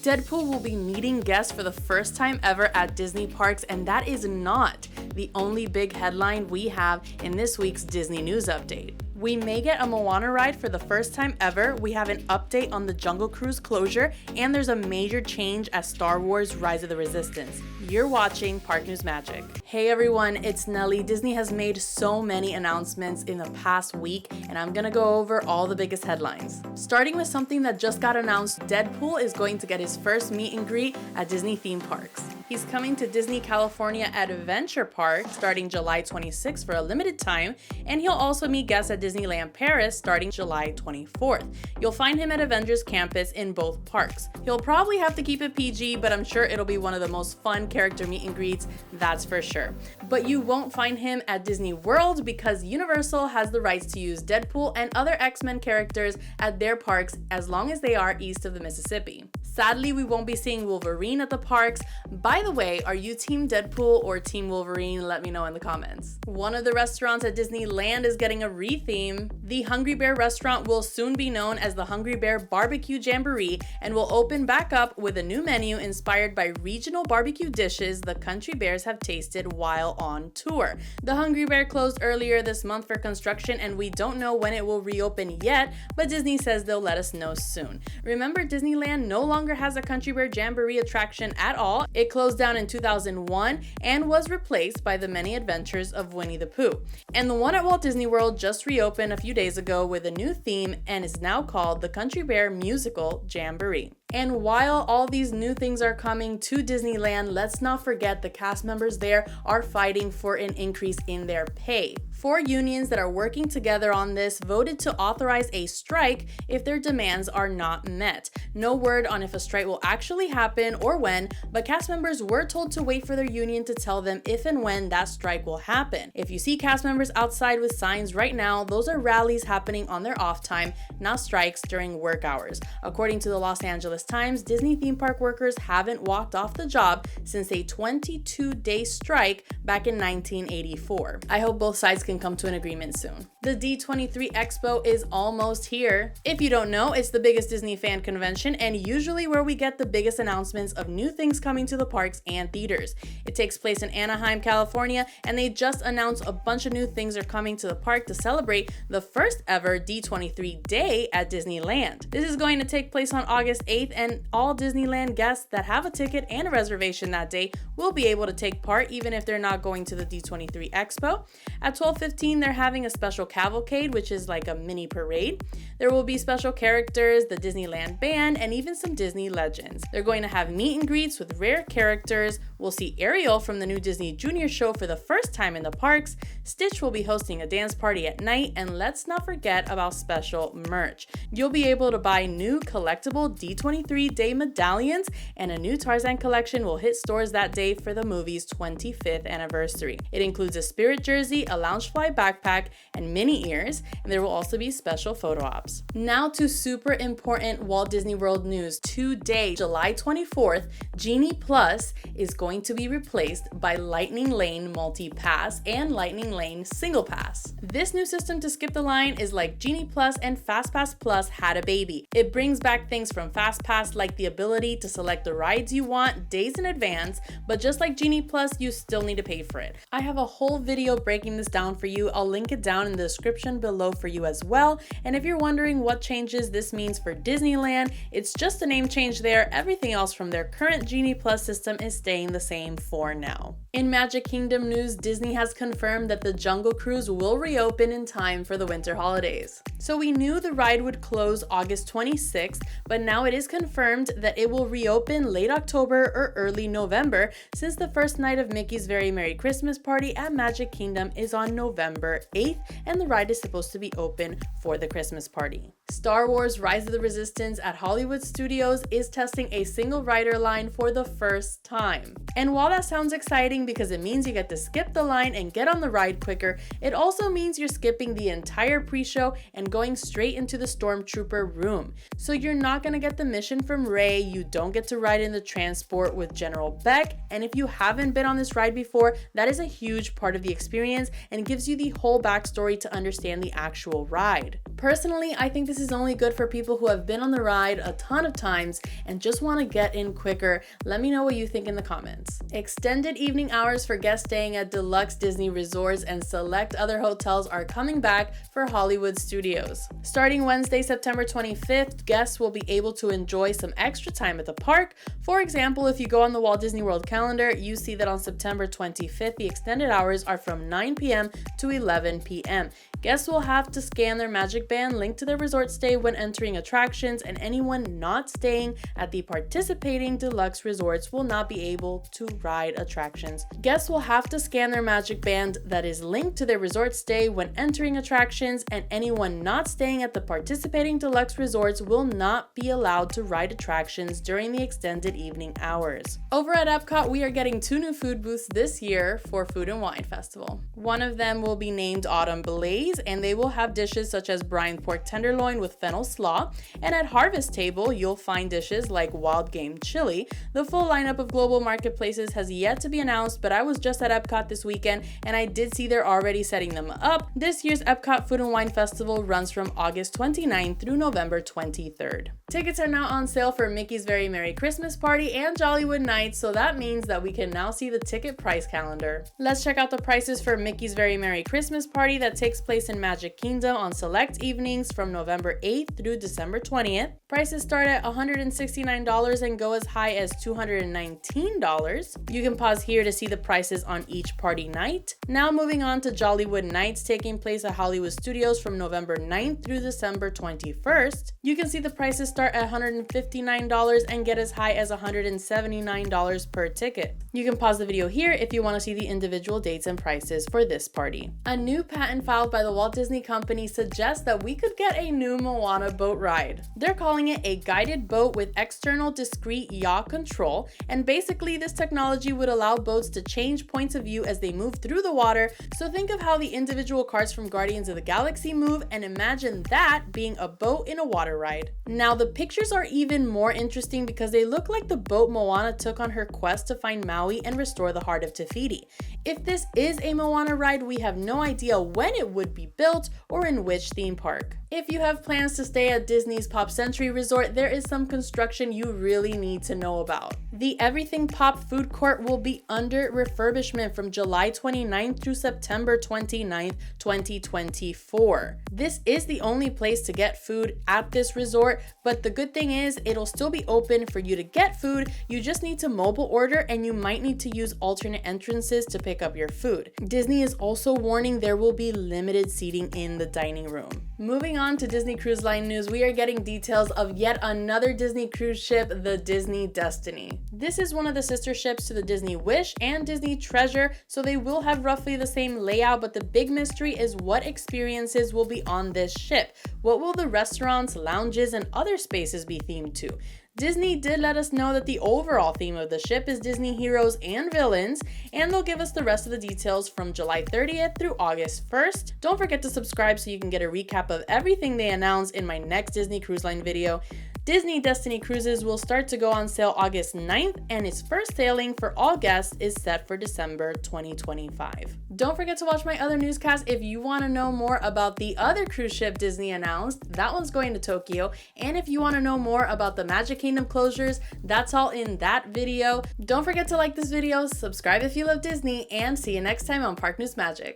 Deadpool will be meeting guests for the first time ever at Disney parks, and that is not the only big headline we have in this week's Disney News Update. We may get a Moana ride for the first time ever, we have an update on the Jungle Cruise closure, and there's a major change at Star Wars Rise of the Resistance. You're watching Park News Magic. Hey everyone, it's Nelly. Disney has made so many announcements in the past week, and I'm gonna go over all the biggest headlines. Starting with something that just got announced, Deadpool is going to get his first meet and greet at Disney theme parks. He's coming to Disney California Adventure Park starting July 26th for a limited time, and he'll also meet guests at Disneyland Paris starting July 24th. You'll find him at Avengers Campus in both parks. He'll probably have to keep it PG, but I'm sure it'll be one of the most fun character meet and greets, that's for sure. But you won't find him at Disney World because Universal has the rights to use Deadpool and other X-Men characters at their parks as long as they are east of the Mississippi. Sadly, we won't be seeing Wolverine at the parks. By the way, are you Team Deadpool or Team Wolverine? Let me know in the comments. One of the restaurants at Disneyland is getting a retheme. The Hungry Bear restaurant will soon be known as the Hungry Bear Barbecue Jamboree and will open back up with a new menu inspired by regional barbecue dishes the Country Bears have tasted while on tour. The Hungry Bear closed earlier this month for construction and we don't know when it will reopen yet, but Disney says they'll let us know soon. Remember, Disneyland no longer has a Country Bear Jamboree attraction at all. It closed down in 2001 and was replaced by the Many Adventures of Winnie the Pooh. And the one at Walt Disney World just reopened a few days ago with a new theme and is now called the Country Bear Musical Jamboree. And while all these new things are coming to Disneyland, let's not forget the cast members there are fighting for an increase in their pay. 4 unions that are working together on this voted to authorize a strike if their demands are not met. No word on if a strike will actually happen or when, but cast members were told to wait for their union to tell them if and when that strike will happen. If you see cast members outside with signs right now, those are rallies happening on their off time, not strikes during work hours. According to the Los Angeles Times, Disney theme park workers haven't walked off the job since a 22-day strike back in 1984. I hope both sides can come to an agreement soon. The D23 Expo is almost here. If you don't know, it's the biggest Disney fan convention and usually where we get the biggest announcements of new things coming to the parks and theaters. It takes place in Anaheim, California, and they just announced a bunch of new things are coming to the park to celebrate the first ever D23 Day at Disneyland. This is going to take place on August 8th, and all Disneyland guests that have a ticket and a reservation that day will be able to take part even if they're not going to the D23 Expo. At 12:15, they're having a special cavalcade, which is like a mini parade. There will be special characters, the Disneyland band, and even some Disney legends. They're going to have meet and greets with rare characters. We'll see Ariel from the new Disney Junior show for the first time in the parks. Stitch will be hosting a dance party at night, and let's not forget about special merch. You'll be able to buy new collectible D23 Day medallions, and a new Tarzan collection will hit stores that day for the movie's 25th anniversary. It includes a Spirit jersey, a Loungefly backpack, and mini ears, and there will also be special photo ops. Now to super important Walt Disney World news. Today, July 24th, Genie Plus is going to be replaced by Lightning Lane Multi-Pass and Lightning Lane Single Pass. This new system to skip the line is like Genie Plus and FastPass Plus had a baby. It brings back things from FastPass like the ability to select the rides you want days in advance, but just like Genie Plus, you still need to pay for it. I have a whole video breaking this down for you. I'll link it down in the description below for you as well. And if you're wondering what changes this means for Disneyland, it's just a name change there. Everything else from their current Genie Plus system is staying the same for now. In Magic Kingdom news, Disney has confirmed that the Jungle Cruise will reopen in time for the winter holidays. So we knew the ride would close August 26th, but now it is confirmed that it will reopen late October or early November, since the first night of Mickey's Very Merry Christmas Party at Magic Kingdom is on November 8th, and the ride is supposed to be open for the Christmas party. Star Wars Rise of the Resistance at Hollywood Studios is testing a single rider line for the first time. And while that sounds exciting because it means you get to skip the line and get on the ride quicker, it also means you're skipping the entire pre-show and going straight into the Stormtrooper room. So you're not gonna get the mission from Rey, you don't get to ride in the transport with General Beck, and if you haven't been on this ride before, that is a huge part of the experience and gives you the whole backstory to understand the actual ride. Personally, I think this this is only good for people who have been on the ride a ton of times and just want to get in quicker. Let me know what you think in the comments. Extended evening hours for guests staying at deluxe Disney resorts and select other hotels are coming back for Hollywood studios. Starting Wednesday, September 25th, guests will be able to enjoy some extra time at the park. For example, if you go on the Walt Disney World calendar, you see that on September 25th, the extended hours are from 9 p.m. to 11 p.m. Guests will have to scan their Magic Band linked to their resort stay when entering attractions, and anyone not staying at the participating deluxe resorts will not be able to ride attractions. Guests will have to scan their Magic Band that is linked to their resort stay when entering attractions, and anyone not staying at the participating deluxe resorts will not be allowed to ride attractions during the extended evening hours. Over at EPCOT, we are getting 2 new food booths this year for Food and Wine Festival. One of them will be named Autumn Blaze, and they will have dishes such as brine pork tenderloin with fennel slaw, and at Harvest Table you'll find dishes like wild game chili. The full lineup of global marketplaces has yet to be announced, but I was just at EPCOT this weekend and I did see they're already setting them up. This year's EPCOT Food and Wine Festival runs from August 29th through November 23rd. Tickets are now on sale for Mickey's Very Merry Christmas Party and Jollywood Nights, so that means that we can now see the ticket price calendar. Let's check out the prices for Mickey's Very Merry Christmas Party that takes place in Magic Kingdom on select evenings from November 8th through December 20th. Prices start at $169 and go as high as $219. You can pause here to see the prices on each party night. Now moving on to Jollywood Nights taking place at Hollywood Studios from November 9th through December 21st. You can see the prices start at $159 and get as high as $179 per ticket. You can pause the video here if you want to see the individual dates and prices for this party. A new patent filed by the Walt Disney Company suggests that we could get a new Moana boat ride. They're calling it a guided boat with external discrete yaw control, and basically this technology would allow boats to change points of view as they move through the water. So think of how the individual cars from Guardians of the Galaxy move and imagine that being a boat in a water ride. Now the pictures are even more interesting because they look like the boat Moana took on her quest to find Maui and restore the heart of Te Fiti. If this is a Moana ride, we have no idea when it would be built or in which theme park. If you have plans to stay at Disney's Pop Century Resort, there is some construction you really need to know about. The Everything Pop food court will be under refurbishment from July 29th through September 29th, 2024. This is the only place to get food at this resort, but the good thing is it'll still be open for you to get food. You just need to mobile order and you might need to use alternate entrances to pick up your food. Disney is also warning there will be limited seating in the dining room. Moving on to Disney Cruise Line news, we are getting details of yet another Disney cruise ship, the Disney Destiny. This is one of the sister ships to the Disney Wish and Disney Treasure, so they will have roughly the same layout, but the big mystery is what experiences will be on this ship. What will the restaurants, lounges, and other spaces be themed to? Disney did let us know that the overall theme of the ship is Disney heroes and villains, and they'll give us the rest of the details from July 30th through August 1st. Don't forget to subscribe so you can get a recap of everything they announce in my next Disney Cruise Line video. Disney Destiny Cruises will start to go on sale August 9th, and its first sailing for all guests is set for December 2025. Don't forget to watch my other newscast if you want to know more about the other cruise ship Disney announced. That one's going to Tokyo. And if you want to know more about the Magic Kingdom closures, that's all in that video. Don't forget to like this video, subscribe if you love Disney, and see you next time on Park News Magic.